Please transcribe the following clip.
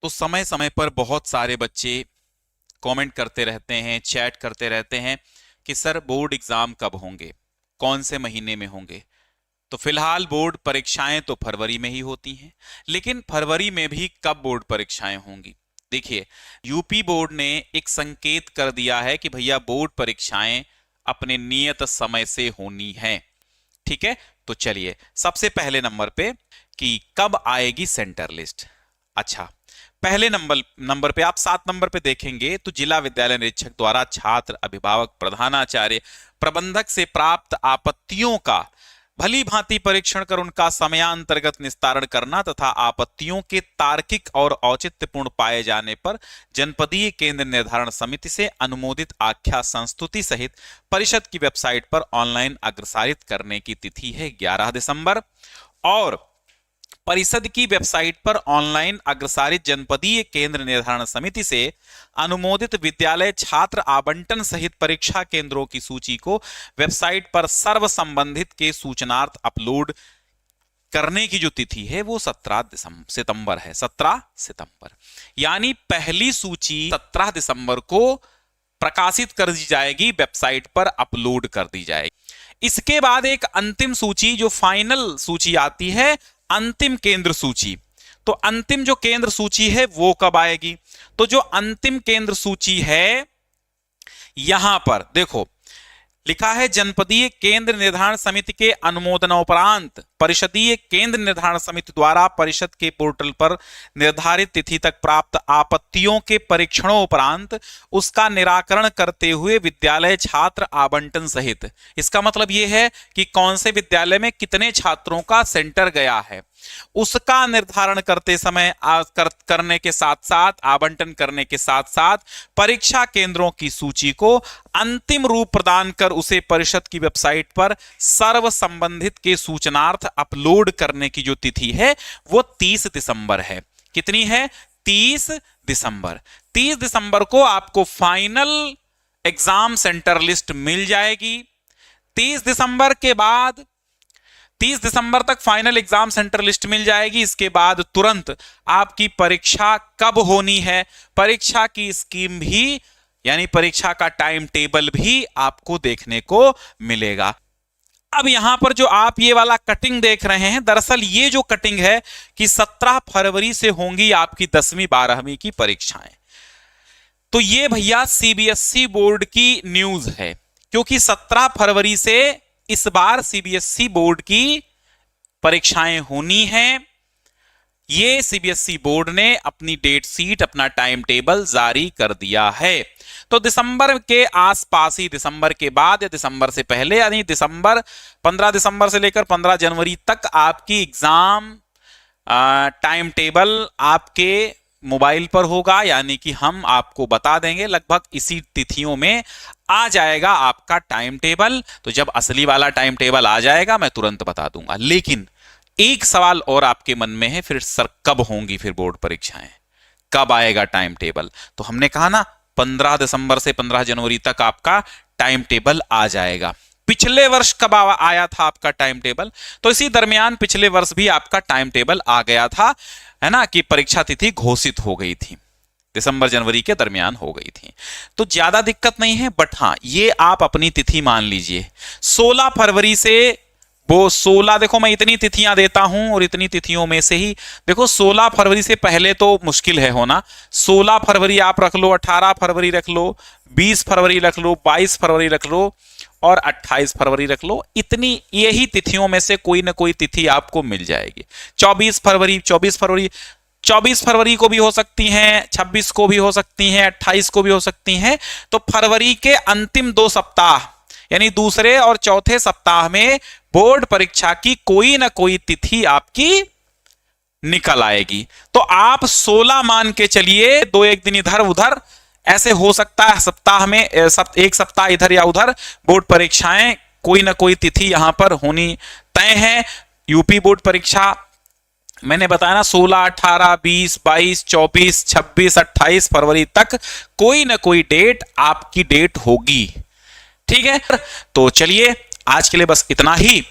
तो समय समय पर बहुत सारे बच्चे कमेंट करते रहते हैं, चैट करते रहते हैं कि सर बोर्ड एग्जाम कब होंगे, कौन से महीने में होंगे। तो फिलहाल बोर्ड परीक्षाएं तो फरवरी में ही होती हैं, लेकिन फरवरी में भी कब बोर्ड परीक्षाएं होंगी। देखिए, यूपी बोर्ड ने एक संकेत कर दिया है कि भैया बोर्ड परीक्षाएं अपने नियत समय से होनी है। ठीक है, तो चलिए सबसे पहले नंबर पे कि कब आएगी सेंटर लिस्ट। अच्छा, पहले नंबर पे आप 7 नंबर पे देखेंगे तो जिला विद्यालय निरीक्षक द्वारा छात्र, अभिभावक, प्रधानाचार्य, प्रबंधक से प्राप्त आपत्तियों का भली भांति परीक्षण कर उनका समयांतर्गत निस्तारण करना तथा आपत्तियों के तार्किक और औचित्यपूर्ण पाए जाने पर जनपदीय केंद्र निर्धारण समिति से अनुमोदित आख्या संस्तुति सहित परिषद की वेबसाइट पर ऑनलाइन अग्रसारित करने की तिथि है 11 दिसंबर। और परिषद की वेबसाइट पर ऑनलाइन अग्रसारित जनपदीय केंद्र निर्धारण समिति से अनुमोदित विद्यालय छात्र आवंटन सहित परीक्षा केंद्रों की सूची को वेबसाइट पर सर्व संबंधित के सूचनार्थ अपलोड करने की जो तिथि है वो 17 सितंबर है। 17 सितंबर यानी पहली सूची 17 दिसंबर को प्रकाशित कर दी जाएगी, वेबसाइट पर अपलोड कर दी जाएगी। इसके बाद एक अंतिम सूची, जो फाइनल सूची आती है, अंतिम केंद्र सूची। तो अंतिम जो केंद्र सूची है वो कब आएगी? तो जो अंतिम केंद्र सूची है यहां पर देखो लिखा है, जनपदीय केंद्र निर्धारण समिति के अनुमोदनोपरांत परिषदीय केंद्र निर्धारण समिति द्वारा परिषद के पोर्टल पर निर्धारित तिथि तक प्राप्त आपत्तियों के परीक्षणों उपरांत उसका निराकरण करते हुए विद्यालय छात्र आवंटन सहित, इसका मतलब यह है कि कौन से विद्यालय में कितने छात्रों का सेंटर गया है, उसका निर्धारण करते समय करने के साथ साथ, आवंटन करने के साथ साथ परीक्षा केंद्रों की सूची को अंतिम रूप प्रदान कर उसे परिषद की वेबसाइट पर सर्व संबंधित के सूचनार्थ अपलोड करने की जो तिथि है वो 30 दिसंबर है। कितनी है? 30 दिसंबर। 30 दिसंबर को आपको फाइनल एग्जाम सेंटर लिस्ट मिल जाएगी। 30 दिसंबर के बाद 30 दिसंबर तक फाइनल एग्जाम सेंटर लिस्ट मिल जाएगी। इसके बाद तुरंत आपकी परीक्षा कब होनी है, परीक्षा की स्कीम भी यानी परीक्षा का टाइम टेबल भी आपको देखने को मिलेगा। अब यहां पर जो आप ये वाला कटिंग देख रहे हैं, दरअसल ये जो कटिंग है कि 17 फरवरी से होंगी आपकी 10वीं 12वीं की परीक्षाएं। तो ये भैया सीबीएसई बोर्ड की न्यूज है, क्योंकि 17 फरवरी से इस बार सीबीएसई बोर्ड की परीक्षाएं होनी हैं। ये सीबीएसई बोर्ड ने अपनी डेट शीट, अपना टाइम टेबल जारी कर दिया है। तो दिसंबर के आसपास ही, दिसंबर के बाद या दिसंबर से पहले, यानी 15 दिसंबर से लेकर 15 जनवरी तक आपकी एग्जाम टाइम टेबल आपके मोबाइल पर होगा, यानी कि हम आपको बता देंगे। लगभग इसी तिथियों में आ जाएगा आपका टाइम टेबल। तो जब असली वाला टाइम टेबल आ जाएगा मैं तुरंत बता दूंगा। लेकिन एक सवाल और आपके मन में है, फिर सर कब होंगी फिर बोर्ड परीक्षाएं, कब आएगा टाइम टेबल? तो हमने कहा ना 15 दिसंबर से 15 जनवरी तक आपका टाइम टेबल आ जाएगा। पिछले वर्ष कब आया था आपका टाइम टेबल? तो इसी दरमियान पिछले वर्ष भी आपका टाइम टेबल आ गया था, है ना, कि परीक्षा तिथि घोषित हो गई थी, दिसंबर जनवरी के दरमियान हो गई थी। तो ज्यादा दिक्कत नहीं है, बट हाँ ये आप अपनी तिथि मान लीजिए 16 फरवरी से वो 16, देखो मैं इतनी तिथियां देता हूं और इतनी तिथियों में से ही देखो 16 फरवरी से पहले तो मुश्किल है होना। 16 फरवरी आप रख लो, 18 फरवरी रख लो, 20 फरवरी रख लो, 22 फरवरी रख लो और 28 फरवरी रख लो। इतनी यही तिथियों में से कोई ना कोई तिथि आपको मिल जाएगी। 24 फरवरी को भी हो सकती हैं, 26 को भी हो सकती हैं, 28 को भी हो सकती हैं। तो फरवरी के अंतिम 2 सप्ताह यानी दूसरे और चौथे सप्ताह में बोर्ड परीक्षा की कोई ना कोई तिथि आपकी निकल आएगी। तो आप 16 मान के चलिए, 2-1 दिन इधर उधर ऐसे हो सकता है, सप्ताह में एक सप्ताह इधर या उधर बोर्ड परीक्षाएं कोई ना कोई तिथि यहां पर होनी तय है। यूपी बोर्ड परीक्षा मैंने बताया ना 16, 18, 20, 22, 24, 26, 28 फरवरी तक कोई ना कोई डेट आपकी डेट होगी। ठीक है, तो चलिए आज के लिए बस इतना ही।